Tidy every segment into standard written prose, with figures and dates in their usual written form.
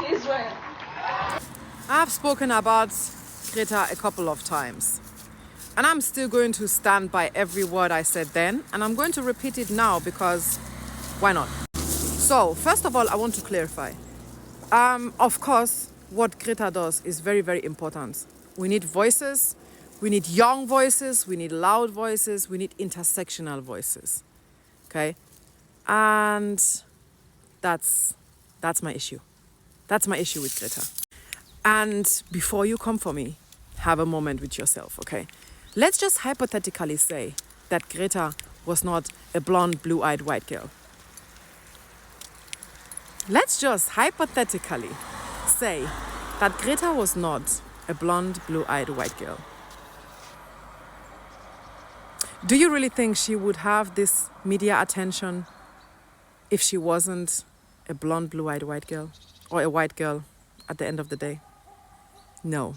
Israel. I've spoken about Greta a couple of times. And I'm still going to stand by every word I said then. And I'm going to repeat it now because why not? So, first of all, I want to clarify. Of course, what Greta does is very, very important. We need voices. We need young voices. We need loud voices. We need intersectional voices. Okay? And that's my issue. That's my issue with Greta. And before you come for me, have a moment with yourself, okay? Let's just hypothetically say that Greta was not a blonde, blue-eyed white girl. Let's just hypothetically say that Greta was not a blonde, blue-eyed white girl. Do you really think she would have this media attention if she wasn't a blonde, blue-eyed white girl or a white girl at the end of the day? No.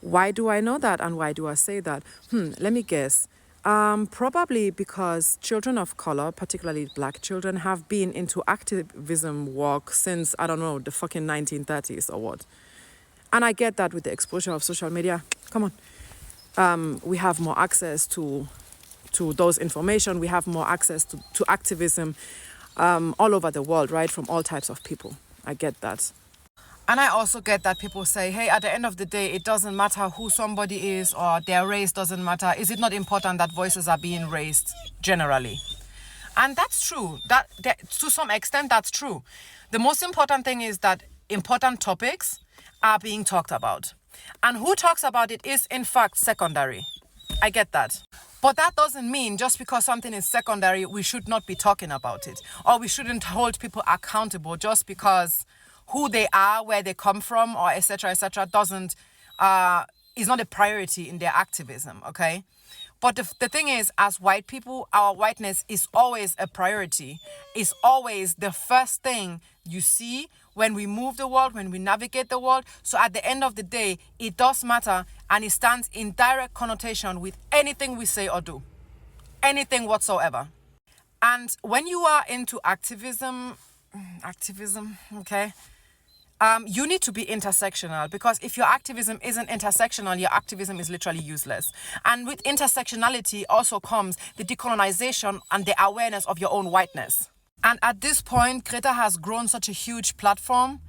Why do I know that and why do I say that? Let me guess. Probably because children of color, particularly black children, have been into activism work since, I don't know, the fucking 1930s or what. And I get that with the exposure of social media. Come on. We have more access to those information. We have more access to activism all over the world, right? From all types of people. I get that. And I also get that people say, hey, at the end of the day, it doesn't matter who somebody is or their race doesn't matter. Is it not important that voices are being raised generally? And that's true. That to some extent, that's true. The most important thing is that important topics are being talked about. And who talks about it is, in fact, secondary. I get that. But that doesn't mean just because something is secondary, we should not be talking about it. Or we shouldn't hold people accountable just because who they are, where they come from, or etc., doesn't is not a priority in their activism, okay? But the thing is, as white people, our whiteness is always a priority. It's always the first thing you see when we move the world, when we navigate the world. So at the end of the day, it does matter, and it stands in direct connotation with anything we say or do. Anything whatsoever. And when you are into activism, okay? You need to be intersectional, because if your activism isn't intersectional, your activism is literally useless. And with intersectionality also comes the decolonization and the awareness of your own whiteness. And at this point, Greta has grown such a huge platform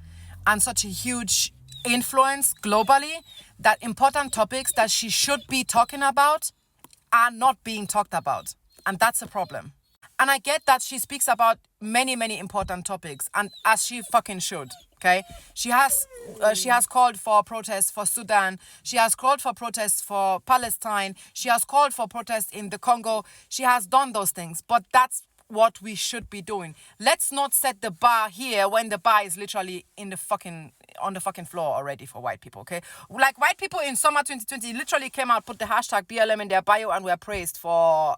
and such a huge influence globally that important topics that she should be talking about are not being talked about. And that's a problem. And I get that she speaks about many, many important topics, and as she fucking should, okay? She has called for protests for Sudan. She has called for protests for Palestine. She has called for protests in the Congo. She has done those things, but that's what we should be doing. Let's not set the bar here when the bar is literally on the fucking floor already for white people, okay? Like, white people in summer 2020 literally came out, put the hashtag BLM in their bio, and were praised for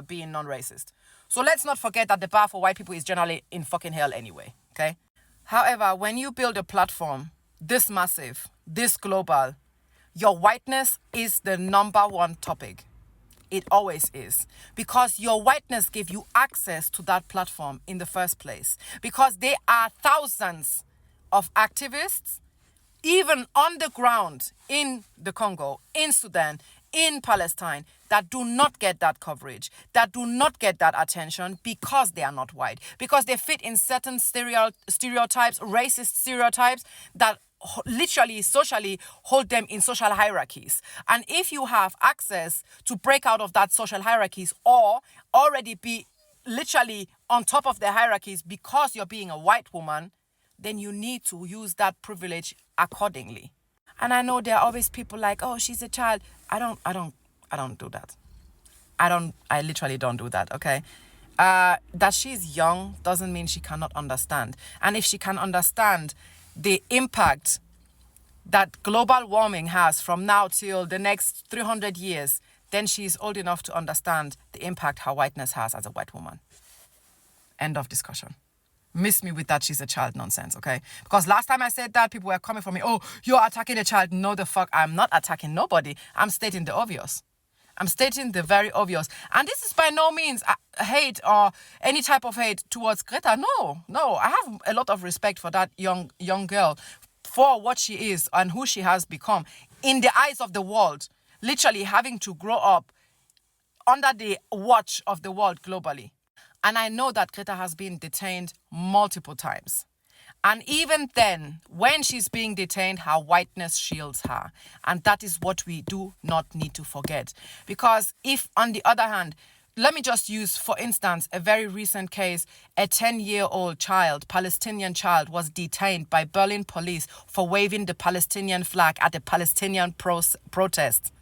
being non-racist. So let's not forget that the bar for white people is generally in fucking hell anyway, okay? However, when you build a platform this massive, this global, your whiteness is the number one topic. It always is. Because your whiteness gives you access to that platform in the first place. Because there are thousands of activists, even on the ground in the Congo, in Sudan, in Palestine, that do not get that coverage, that do not get that attention because they are not white, because they fit in certain stereotypes, racist stereotypes that literally socially hold them in social hierarchies. And if you have access to break out of that social hierarchies, or already be literally on top of the hierarchies because you're being a white woman, then you need to use that privilege accordingly. And I know there are always people like, oh, she's a child. I don't do that. I literally don't do that, okay? That she's young doesn't mean she cannot understand. And if she can understand the impact that global warming has from now till the next 300 years, then she's old enough to understand the impact her whiteness has as a white woman. End of discussion. Miss me with that she's a child nonsense, okay? Because last time I said that, people were coming for me, oh, you're attacking a child. No, the fuck, I'm not attacking nobody. I'm stating the obvious. I'm stating the very obvious. And this is by no means hate or any type of hate towards Greta. No. I have a lot of respect for that young girl, for what she is and who she has become in the eyes of the world, literally having to grow up under the watch of the world globally. And I know that Greta has been detained multiple times. And even then, when she's being detained, her whiteness shields her. And that is what we do not need to forget. Because if, on the other hand, let me just use, for instance, a very recent case. A 10-year-old child, Palestinian child, was detained by Berlin police for waving the Palestinian flag at a Palestinian protest.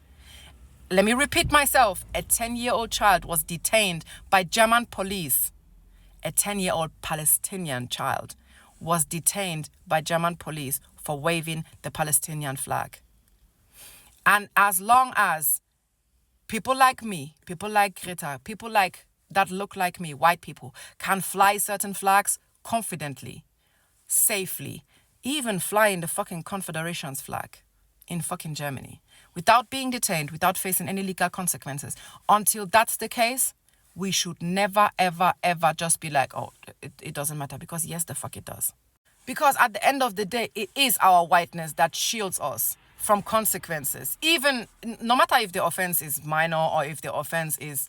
Let me repeat myself. A 10-year-old child was detained by German police. A 10-year-old Palestinian child was detained by German police for waving the Palestinian flag. And as long as people like me, people like Greta, people like that look like me, white people, can fly certain flags confidently, safely, even flying the fucking Confederation's flag in fucking Germany, without being detained, without facing any legal consequences, until that's the case, we should never, ever, ever just be like, oh, it doesn't matter, because yes, the fuck it does. Because at the end of the day, it is our whiteness that shields us from consequences. Even, no matter if the offense is minor or if the offense is,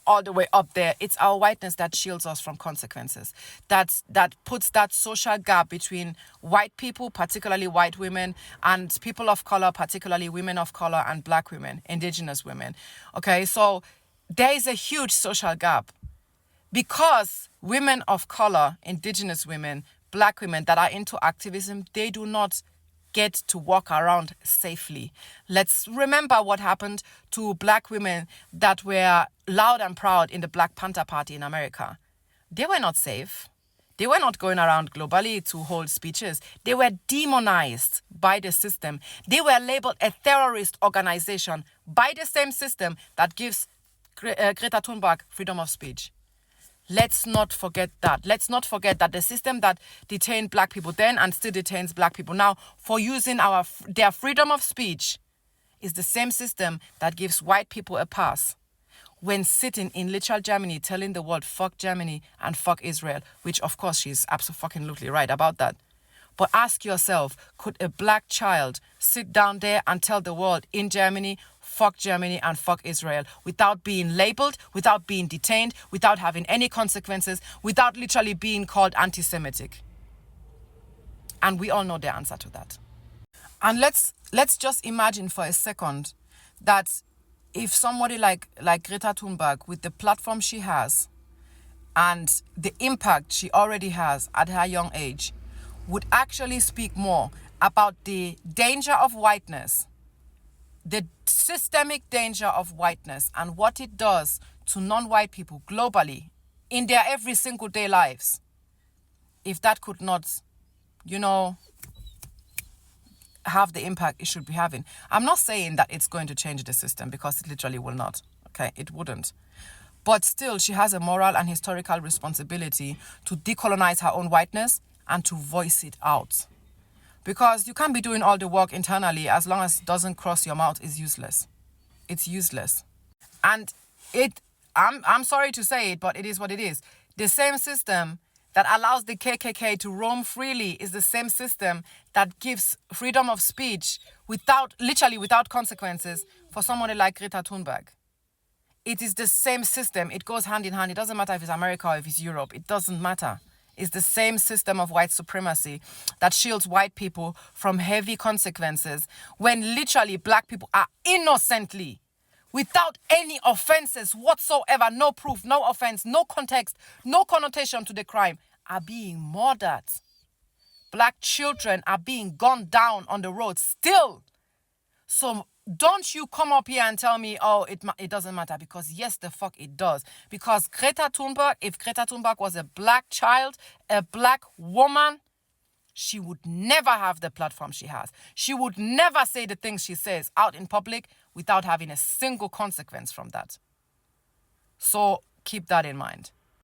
all the way up there, it's our whiteness that shields us from consequences. That puts that social gap between white people, particularly white women, and people of color, particularly women of color and black women, indigenous women. Okay, so there is a huge social gap because women of color, indigenous women, black women that are into activism, they do not get to walk around safely. Let's remember what happened to black women that were loud and proud in the Black Panther Party in America. They were not safe. They were not going around globally to hold speeches. They were demonized by the system. They were labeled a terrorist organization by the same system that gives Greta Thunberg freedom of speech. Let's not forget that. Let's not forget that the system that detained black people then and still detains black people now for using their freedom of speech is the same system that gives white people a pass when sitting in literal Germany telling the world, fuck Germany and fuck Israel, which of course she's absolutely right about that. But ask yourself, could a black child sit down there and tell the world in Germany, fuck Germany and fuck Israel, without being labeled, without being detained, without having any consequences, without literally being called anti-Semitic? And we all know the answer to that. And let's just imagine for a second that if somebody like Greta Thunberg, with the platform she has and the impact she already has at her young age, would actually speak more about the danger of whiteness, the systemic danger of whiteness and what it does to non-white people globally in their every single day lives, if that could not, have the impact it should be having. I'm not saying that it's going to change the system, because it literally will not. Okay, it wouldn't. But still, she has a moral and historical responsibility to decolonize her own whiteness and to voice it out. Because you can't be doing all the work internally as long as it doesn't cross your mouth. Is useless. It's useless. And I'm sorry to say it, but it is what it is. The same system that allows the KKK to roam freely is the same system that gives freedom of speech without consequences for somebody like Greta Thunberg. It is the same system. It goes hand in hand. It doesn't matter if it's America or if it's Europe. It doesn't matter. It's the same system of white supremacy that shields white people from heavy consequences when literally black people are innocently, without any offenses whatsoever, no proof, no offense, no context, no connotation to the crime, are being murdered. Black children are being gunned down on the road still. So don't you come up here and tell me, oh, it doesn't matter, because yes, the fuck it does. Because if Greta Thunberg was a black child, a black woman, she would never have the platform she has. She would never say the things she says out in public without having a single consequence from that. So keep that in mind.